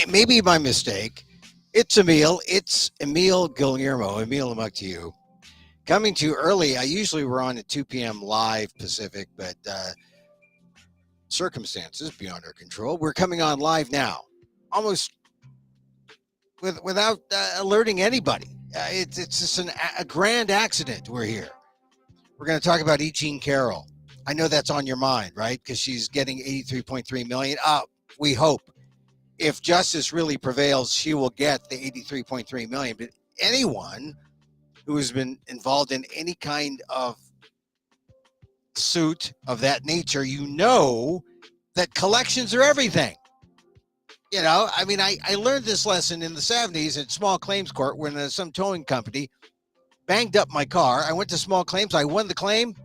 maybe my mistake. It's Emil. It's Emil Guillermo. Emil, Amok to you. Coming to you early. I usually we're on at 2 p.m. live Pacific, but circumstances beyond our control. We're coming on live now, almost without alerting anybody. It's just a grand accident. We're here. We're going to talk about E.Jean Carroll. I know that's on your mind, right? Because she's getting 83.3 million. We hope if justice really prevails, she will get the 83.3 million. But anyone who has been involved in any kind of suit of that nature, you know that collections are everything. You know, I mean, I learned this lesson in the 70s at small claims court when some towing company banged up my car. I went to small claims. I won the claim.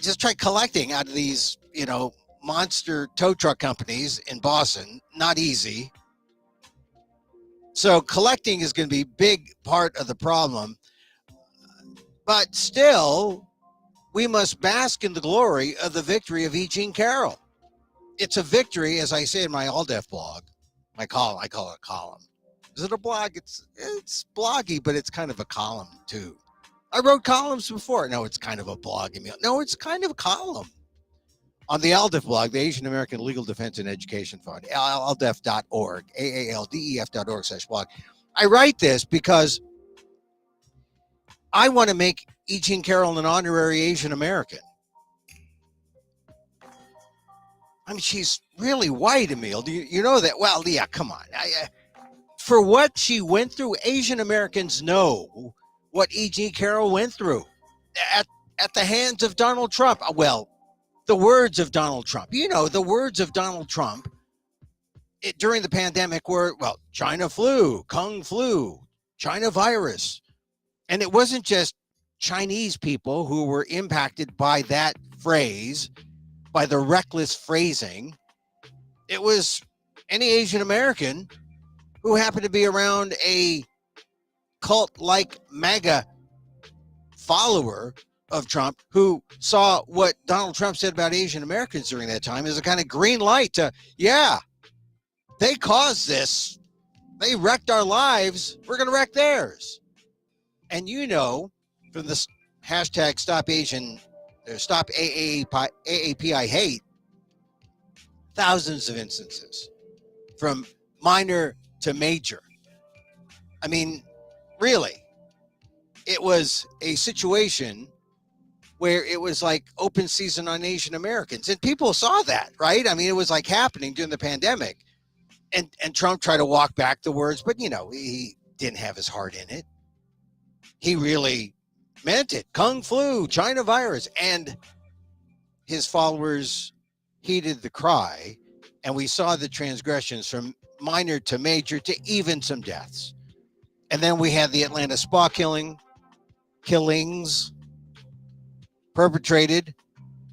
Just try collecting out of these, monster tow truck companies in Boston. Not easy. So collecting is going to be a big part of the problem. But still, we must bask in the glory of the victory of E.Jean Carroll. It's a victory, as I say in my All-Def blog, my column. I call it a column. Is it a blog? It's bloggy, but it's kind of a column too. I wrote columns before. No, it's kind of a blog. No, it's kind of a column. On the ALDEF blog, the Asian American Legal Defense and Education Fund, aldef.org, aaldef.org/blog. I write this because I want to make E.Jean Carroll an honorary Asian American. I mean, she's really white, Emil. Do you know that? Well, yeah, come on. For what she went through, Asian Americans know what E.Jean Carroll went through at the hands of Donald Trump. Well, the words of Donald Trump. The words of Donald Trump during the pandemic were, well, China flu, Kung flu, China virus. And it wasn't just Chinese people who were impacted by that phrase, by the reckless phrasing. It was any Asian American who happened to be around a cult-like MAGA follower of Trump, who saw what Donald Trump said about Asian Americans during that time as a kind of green light to, yeah, they caused this. They wrecked our lives. We're going to wreck theirs. And from this hashtag Stop AAP I Hate, thousands of instances from minor to major. I mean, really, it was a situation where it was like open season on Asian Americans. And people saw that, right? I mean, it was like happening during the pandemic. And Trump tried to walk back the words, but, he didn't have his heart in it. He really meant it. Kung flu, China virus. And his followers heeded the cry. And we saw the transgressions from minor to major to even some deaths. And then we had the Atlanta spa killings perpetrated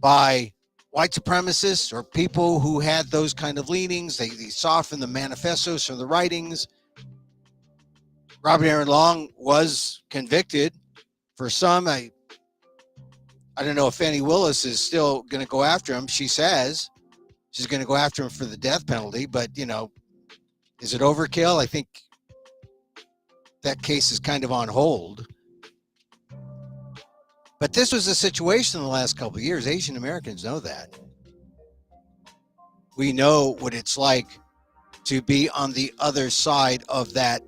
by white supremacists or people who had those kind of leanings. They saw from the manifestos, from the writings. Robert Aaron Long was convicted for some. I don't know if Fannie Willis is still going to go after him. She says she's going to go after him for the death penalty, but is it overkill? I think that case is kind of on hold. But this was a situation in the last couple of years. Asian Americans know that. We know what it's like to be on the other side of that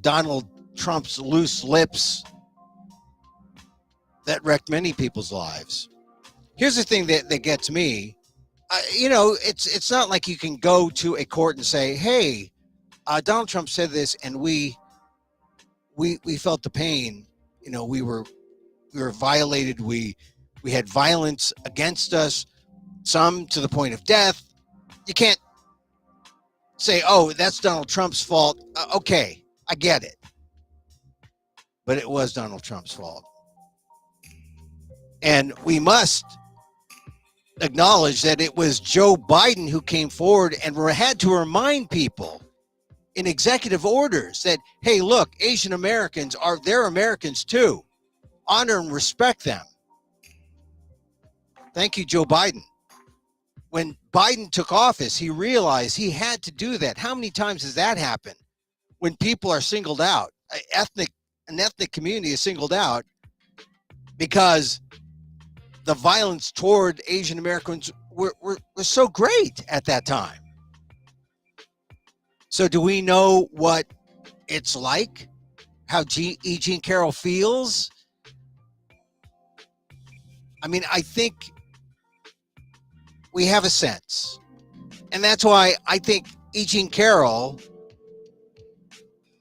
Donald Trump's loose lips that wrecked many people's lives. Here's the thing that gets me. It's not like you can go to a court and say, hey, Donald Trump said this and we felt the pain. We were violated. We had violence against us, some to the point of death. You can't say, oh, that's Donald Trump's fault. Okay, I get it. But it was Donald Trump's fault. And we must acknowledge that it was Joe Biden who came forward and had to remind people in executive orders that, hey, look, Asian Americans they're Americans too. Honor and respect them. Thank you, Joe Biden. When Biden took office, he realized he had to do that. How many times has that happened? When people are singled out, an ethnic community is singled out because the violence toward Asian Americans was so great at that time. So do we know what it's like? How E.Jean Carroll feels? I mean, I think we have a sense. And that's why I think E.Jean Carroll,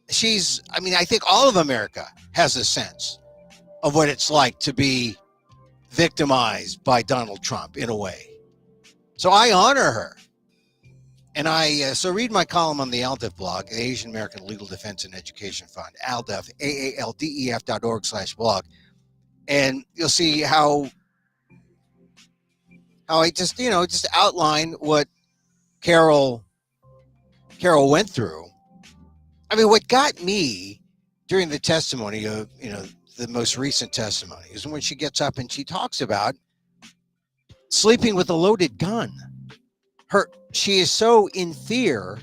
I think all of America has a sense of what it's like to be victimized by Donald Trump in a way. So I honor her. And so read my column on the ALDEF blog, the Asian American Legal Defense and Education Fund, ALDEF, AALDEF.org/blog. And you'll see how I just outline what Carol went through. I mean, what got me during the testimony of, the most recent testimony is when she gets up and she talks about sleeping with a loaded gun. She is so in fear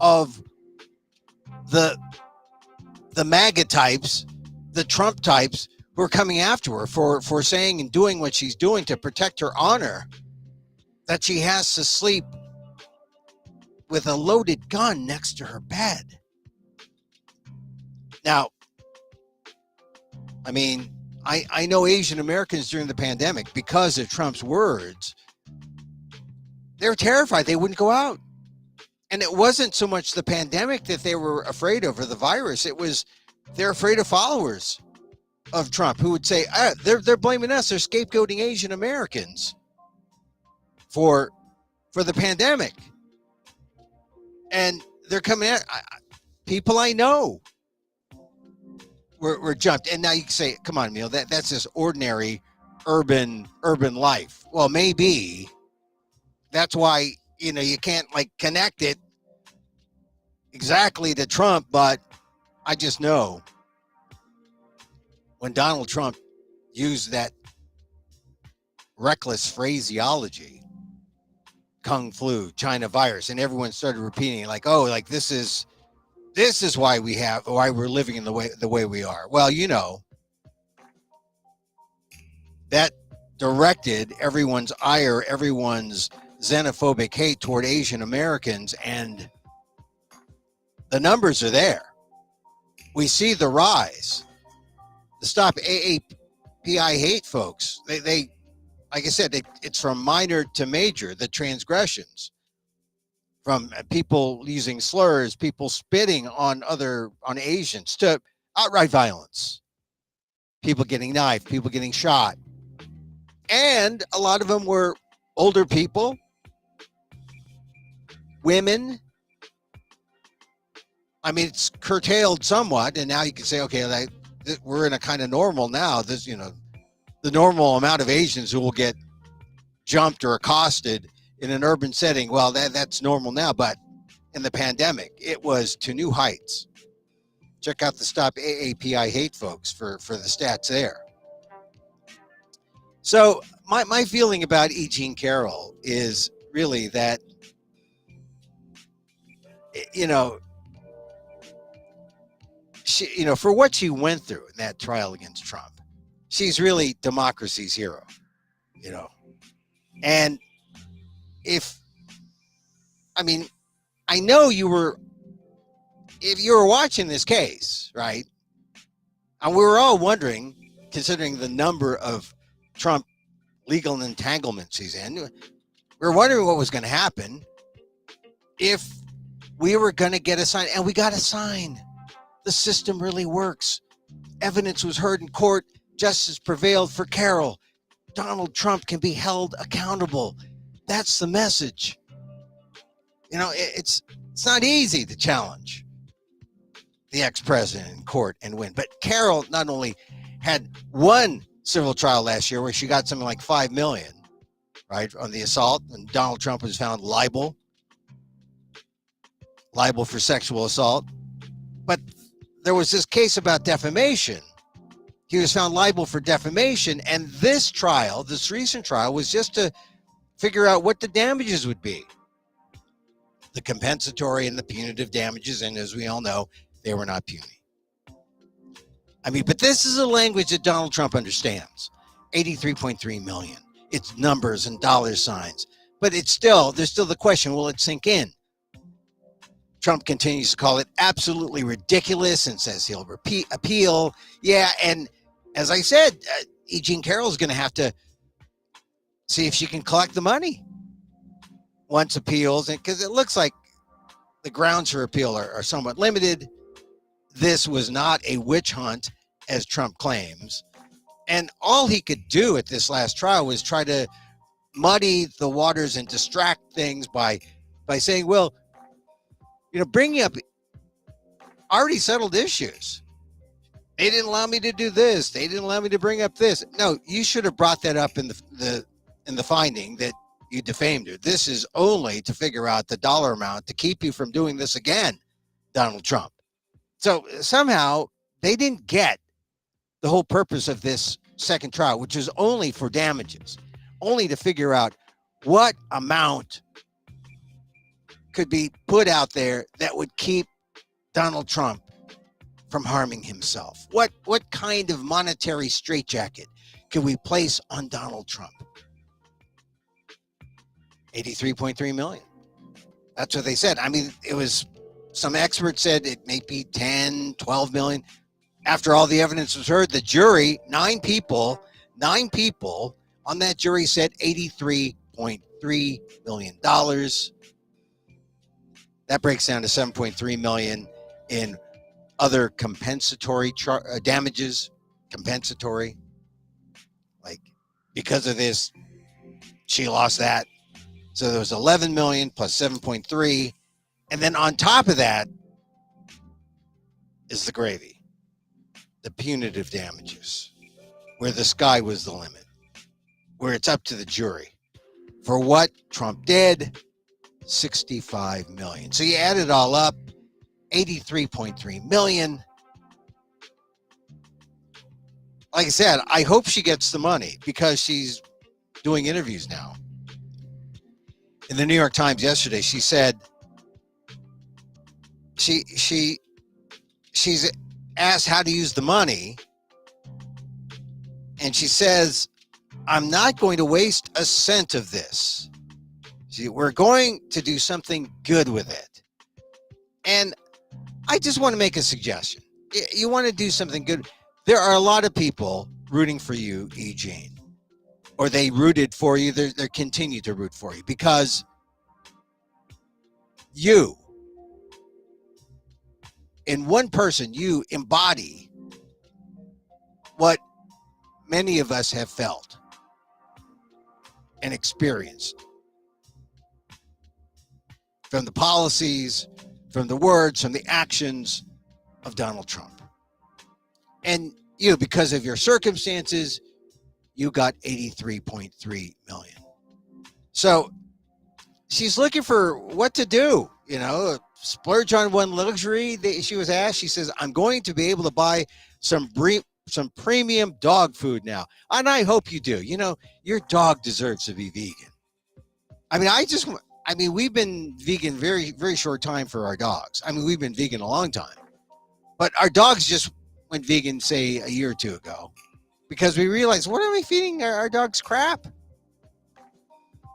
of the MAGA types, the Trump types who are coming after her for saying and doing what she's doing to protect her honor, that she has to sleep with a loaded gun next to her bed. Now, I mean, I know Asian Americans during the pandemic, because of Trump's words, they were terrified. They wouldn't go out. And it wasn't so much the pandemic that they were afraid of, or the virus. It was they're afraid of followers of Trump who would say, they're blaming us. They're scapegoating Asian Americans for the pandemic. And they're coming at people I know were jumped. And now you can say, come on, Emil, that's just ordinary urban life. Well, maybe that's why, you can't connect it exactly to Trump, but I just know when Donald Trump used that reckless phraseology, Kung flu, China virus, and everyone started repeating this is why we're living in the way we are. Well, that directed everyone's ire, everyone's xenophobic hate toward Asian Americans, and the numbers are there. We see the rise. The Stop AAPI hate folks, they like I said, it's from minor to major, the transgressions, from people using slurs, people spitting on Asians, to outright violence, people getting knifed, people getting shot. And a lot of them were older people, women. I mean, it's curtailed somewhat, and now you can say, okay, we're in a kind of normal now. This, the normal amount of Asians who will get jumped or accosted in an urban setting. Well, that's normal now, but in the pandemic, it was to new heights. Check out the Stop AAPI hate folks for the stats there. So my feeling about E.Jean Carroll is really that, she, for what she went through in that trial against Trump, she's really democracy's hero, And I know if you were watching this case, right? And we were all wondering, considering the number of Trump legal entanglements he's in, we were wondering what was going to happen if we were going to get a sign, and we got a sign. The system really works. Evidence was heard in court. Justice prevailed for Carroll. Donald Trump can be held accountable. That's the message. It's not easy to challenge the ex-president in court and win. But Carroll not only had one civil trial last year where she got something like $5 million, right, on the assault, and Donald Trump was found liable for sexual assault. But there was this case about defamation he was found liable for defamation. And this trial, this recent trial, was just to figure out what the damages would be. The compensatory and the punitive damages. And as we all know, they were not puny. I mean, but this is a language that Donald Trump understands. 83.3 million. It's numbers and dollar signs. But there's still the question, will it sink in? Trump continues to call it absolutely ridiculous and says he'll appeal. Yeah, and as I said, E.Jean Carroll is going to have to see if she can collect the money once appeals, because it looks like the grounds for appeal are somewhat limited. This was not a witch hunt, as Trump claims. And all he could do at this last trial was try to muddy the waters and distract things by saying, well, bringing up already settled issues. They didn't allow me to do this. They didn't allow me to bring up this. No, you should have brought that up in the finding that you defamed her. This is only to figure out the dollar amount to keep you from doing this again, Donald Trump. So somehow they didn't get the whole purpose of this second trial, which is only for damages, only to figure out what amount could be put out there that would keep Donald Trump from harming himself. What kind of monetary straitjacket can we place on Donald Trump? 83.3 million. That's what they said. I mean, it was, some experts said it may be 10, 12 million. After all the evidence was heard, the jury, nine people on that jury said $83.3 million. That breaks down to $7.3 million in other compensatory damages. Compensatory. Like, because of this, she lost that. So there was 11 million plus 7.3. And then on top of that is the gravy. The punitive damages, where the sky was the limit, where it's up to the jury. For what Trump did, 65 million. So you add it all up, 83.3 million. Like I said, I hope she gets the money because she's doing interviews now. In the New York Times yesterday, she said she's asked how to use the money, and she says, I'm not going to waste a cent of this. We're going to do something good with it. And I just want to make a suggestion. You want to do something good. There are a lot of people rooting for you, E.Jean, or they rooted for you. They continue to root for you because you, in one person, you embody what many of us have felt and experienced. From the policies, from the words, from the actions of Donald Trump. And you, because of your circumstances, you got 83.3 million. So she's looking for what to do, splurge on one luxury. She was asked, she says, I'm going to be able to buy some premium dog food now. And I hope you do. Your dog deserves to be vegan. I mean, we've been vegan very, very short time for our dogs. I mean, we've been vegan a long time. But our dogs just went vegan, say, a year or two ago. Because we realized, what are we feeding our dogs? Crap.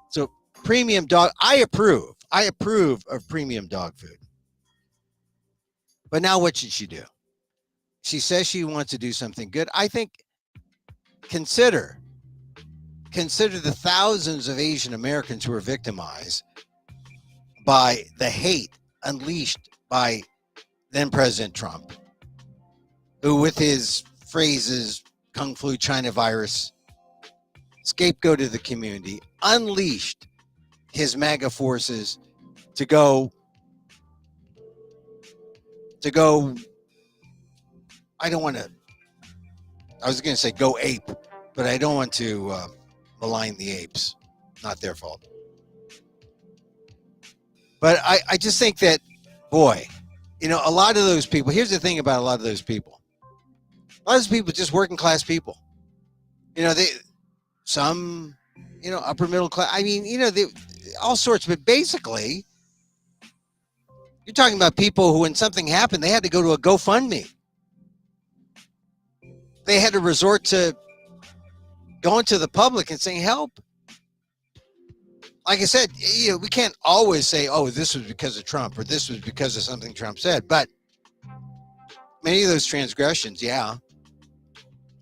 So premium dog, I approve of premium dog food. But now what should she do? She says she wants to do something good. I think consider the thousands of Asian Americans who are victimized by the hate unleashed by then President Trump, who with his phrases, Kung Flu China virus, scapegoated the community, unleashed his MAGA forces to go, I was going to say go ape, but I don't want to malign the apes. Not their fault. But I just think that, boy, a lot of those people, here's the thing about a lot of those people. A lot of people just working class people. Some, upper middle class. I mean, all sorts. But basically, you're talking about people who, when something happened, they had to go to a GoFundMe. They had to resort to going to the public and saying, help. Like I said, we can't always say, oh, this was because of Trump or this was because of something Trump said. But many of those transgressions, yeah.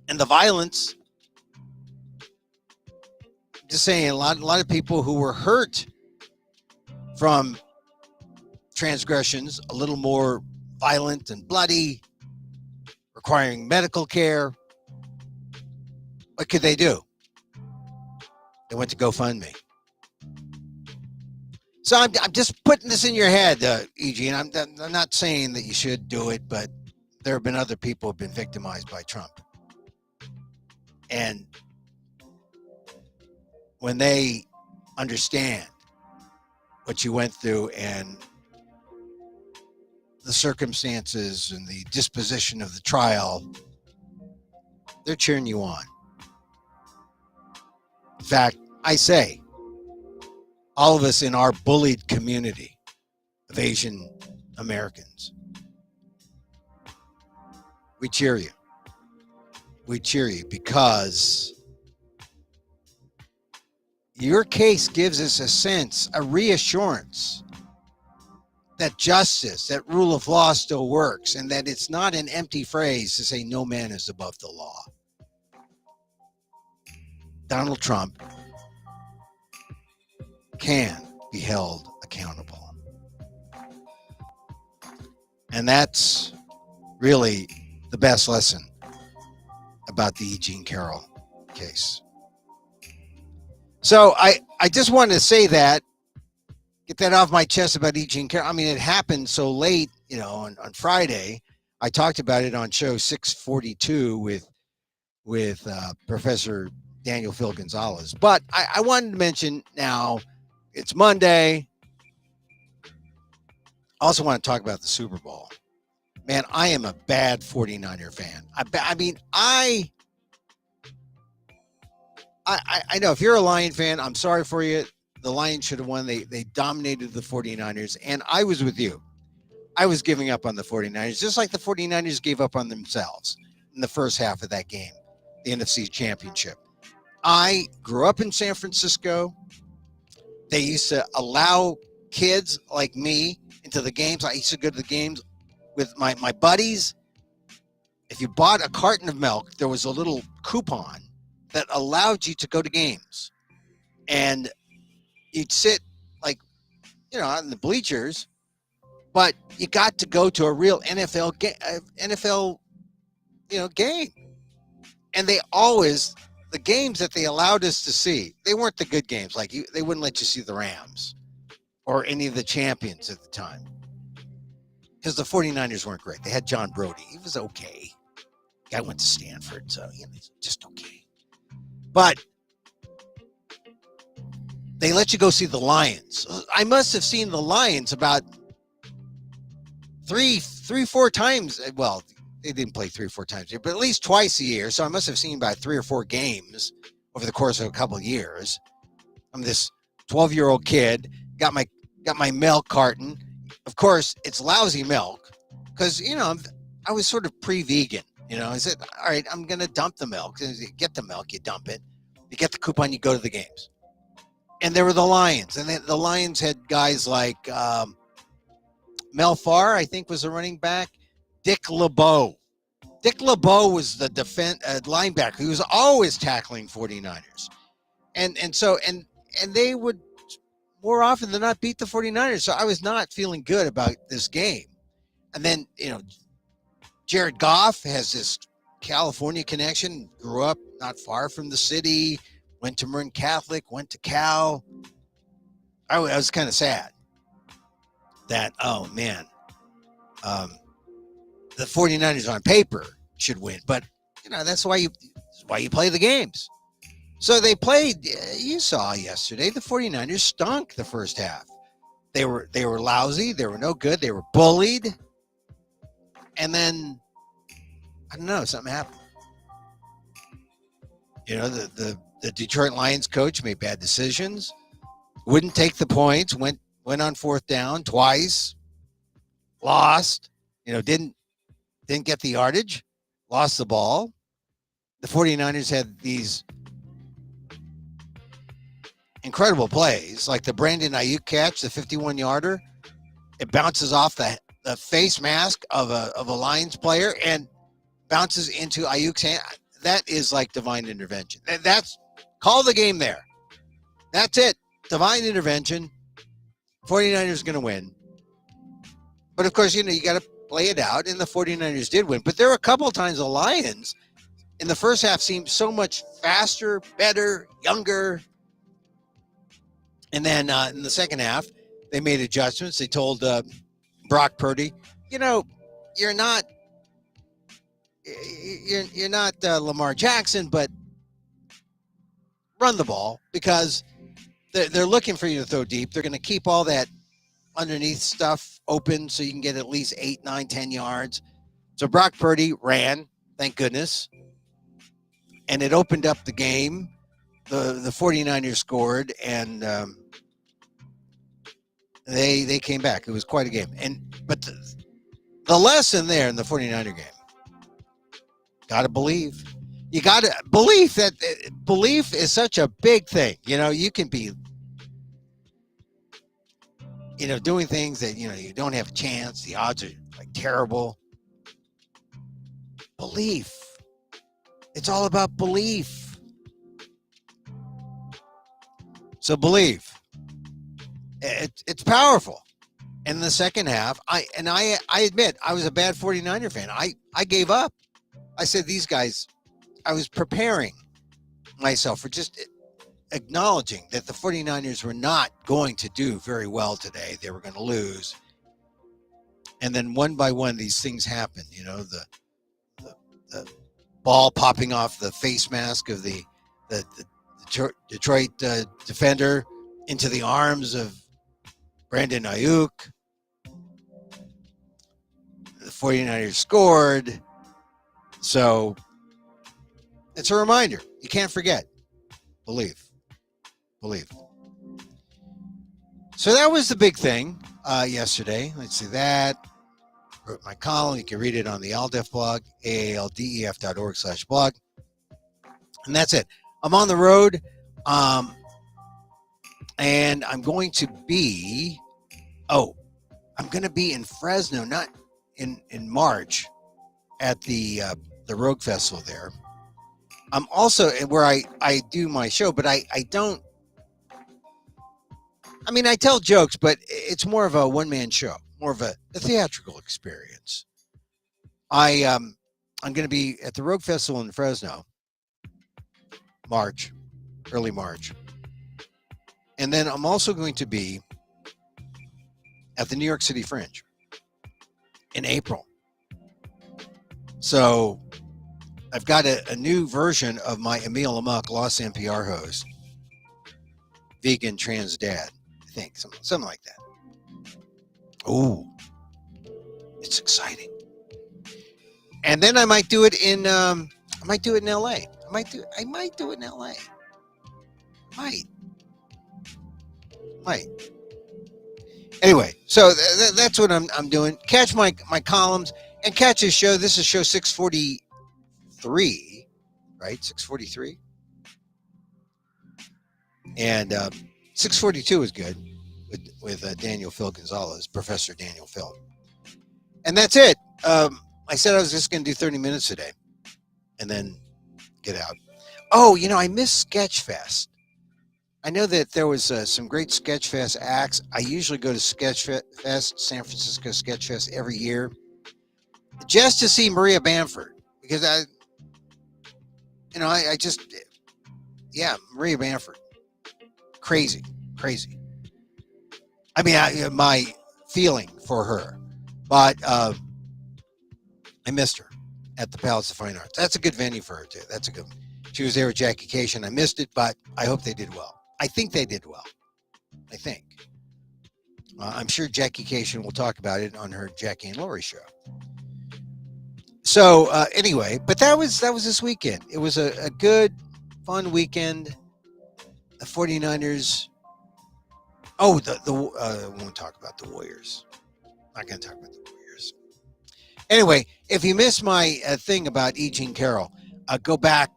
And the violence, just saying, a lot of people who were hurt from transgressions, a little more violent and bloody, requiring medical care. What could they do? They went to GoFundMe. So I'm just putting this in your head, E.Jean. I'm not saying that you should do it, but there have been other people who have been victimized by Trump. And when they understand what you went through and the circumstances and the disposition of the trial, they're cheering you on. In fact, I say, all of us in our bullied community of Asian Americans, we cheer you. We cheer you because your case gives us a sense, a reassurance that justice, that rule of law still works, and that it's not an empty phrase to say no man is above the law. Donald Trump can be held accountable. And that's really the best lesson about the E.Jean Carroll case. So I just wanted to say that, get that off my chest about E.Jean Carroll. I mean, it happened so late, on Friday. I talked about it on show 642 with Professor Daniel Phil Gonzalez. But I wanted to mention now, it's Monday. I also want to talk about the Super Bowl. Man, I am a bad 49er fan. I know if you're a Lion fan, I'm sorry for you. The Lions should have won. They dominated the 49ers, and I was with you. I was giving up on the 49ers, just like the 49ers gave up on themselves in the first half of that game, the NFC Championship. I grew up in San Francisco. They used to allow kids like me into the games. I used to go to the games with my buddies. If you bought a carton of milk, there was a little coupon that allowed you to go to games. And you'd sit out in the bleachers, but you got to go to a real NFL game. And the games that they allowed us to see, they weren't the good games. They wouldn't let you see the Rams or any of the champions at the time, because the 49ers weren't great. They had John Brody. He was okay. Guy went to Stanford, so he's just okay. But they let you go see the Lions. I must have seen the Lions about three, 4 times. Well, they didn't play 3 or 4 times a year, but at least twice a year. So I must have seen about 3 or 4 games over the course of a couple of years. I'm this 12-year-old kid, got my milk carton. Of course, it's lousy milk because, I was sort of pre-vegan. I said, all right, I'm going to dump the milk. You get the milk, you dump it. You get the coupon, you go to the games. And there were the Lions. And the Lions had guys like Mel Farr, I think, was a running back. Dick LeBeau. Dick LeBeau was the linebacker. He was always tackling 49ers. And they would more often than not beat the 49ers. So I was not feeling good about this game. And then, Jared Goff has this California connection, grew up not far from the city, went to Marin Catholic, went to Cal. I was kind of sad that, oh man, the 49ers on paper should win, but that's why you play the games. So they played, you saw yesterday, the 49ers stunk the first half. They were lousy, they were no good, they were bullied. And then I don't know, something happened. You know, the Detroit Lions coach made bad decisions, wouldn't take the points, went on fourth down twice, lost, didn't get the yardage, lost the ball. The 49ers had these incredible plays, like the Brandon Ayuk catch, the 51-yarder. It bounces off the face mask of a Lions player and bounces into Ayuk's hand. That is like divine intervention. That's call the game there. That's it. Divine intervention. 49ers going to win. But of course, you got to play it out, and the 49ers did win. But there were a couple of times the Lions in the first half seemed so much faster, better, younger. And then in the second half, they made adjustments. They told Brock Purdy, you're not Lamar Jackson, but run the ball, because they're looking for you to throw deep. They're going to keep all that underneath stuff open so you can get at least 8, 9, 10 yards. So Brock Purdy ran, thank goodness, and it opened up the game. The 49ers scored, and they came back. It was quite a game. But the lesson there in the 49er game, got to believe. You got to believe that belief is such a big thing. You can be, doing things that, you don't have a chance. The odds are like terrible. Belief. It's all about belief. So believe. It's powerful. In the second half, I admit I was a bad 49er fan. I gave up. I said, these guys, I was preparing myself for just acknowledging that the 49ers were not going to do very well today. They were going to lose. And then one by one, these things happen. The ball popping off the face mask of the Detroit defender into the arms of Brandon Ayuk. The 49ers scored. So it's a reminder. You can't forget. Believe. So that was the big thing yesterday. Let's see that. Wrote my column. You can read it on the ALDEF blog, aaldef.org/blog. And that's it. I'm on the road. And I'm going to be, I'm going to be in Fresno, not in March, at the Rogue Festival there. I'm also where I do my show, but I don't, I tell jokes, but it's more of a one-man show, more of a theatrical experience. I'm going to be at the Rogue Festival in Fresno, early March. And then I'm also going to be at the New York City Fringe in April. So I've got a new version of my Emil Amok Lost NPR host, vegan trans dad, I think, something like that. Oh, it's exciting. And then I might do it in LA. I might do it in LA. Might. Anyway, so that's what I'm doing. Catch my columns and catch his show. This is show 643, right? 643. And 642 is good with Daniel Phil Gonzalez, Professor Daniel Phil. And that's it. I said I was just going to do 30 minutes today and then get out. Oh, I missed Sketchfest. I know that there was some great Sketchfest acts. I usually go to Sketchfest, San Francisco Sketchfest every year, just to see Maria Bamford, because Maria Bamford, crazy. My feeling for her, but I missed her at the Palace of Fine Arts. That's a good venue for her too. That's a good one. She was there with Jackie Cation. I missed it, but I hope they did well. I think they did well. I'm sure Jackie Cation will talk about it on her Jackie and Laurie show. So anyway, but that was this weekend. It was a good, fun weekend. The 49ers. Oh, we won't talk about the Warriors. Not going to talk about the Warriors. Anyway, if you missed my thing about E.Jean Carroll, go back.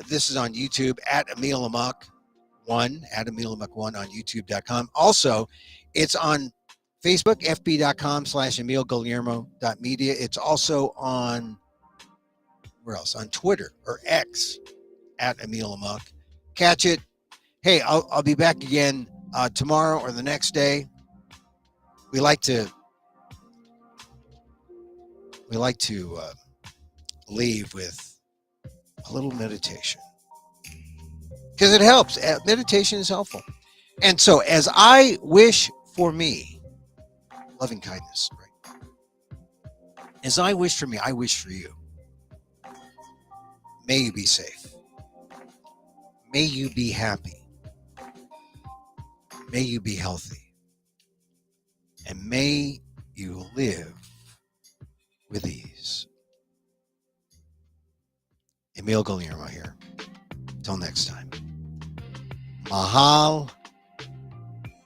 This is on YouTube at Emil Amok 1, at Emil Amok 1 on YouTube.com. Also, it's on Facebook, fb.com/Emil Guillermo.media. It's also on, where else? On Twitter or X at Emil Amok. Catch it. Hey, I'll be back again tomorrow or the next day. We like to leave with a little meditation because it helps. Meditation is helpful. And so, as I wish for me, loving kindness, right? As I wish for me, I wish for you. May you be safe. May you be happy. May you be healthy. And may you live with ease. Emil Guillermo here. Till next time. Mahal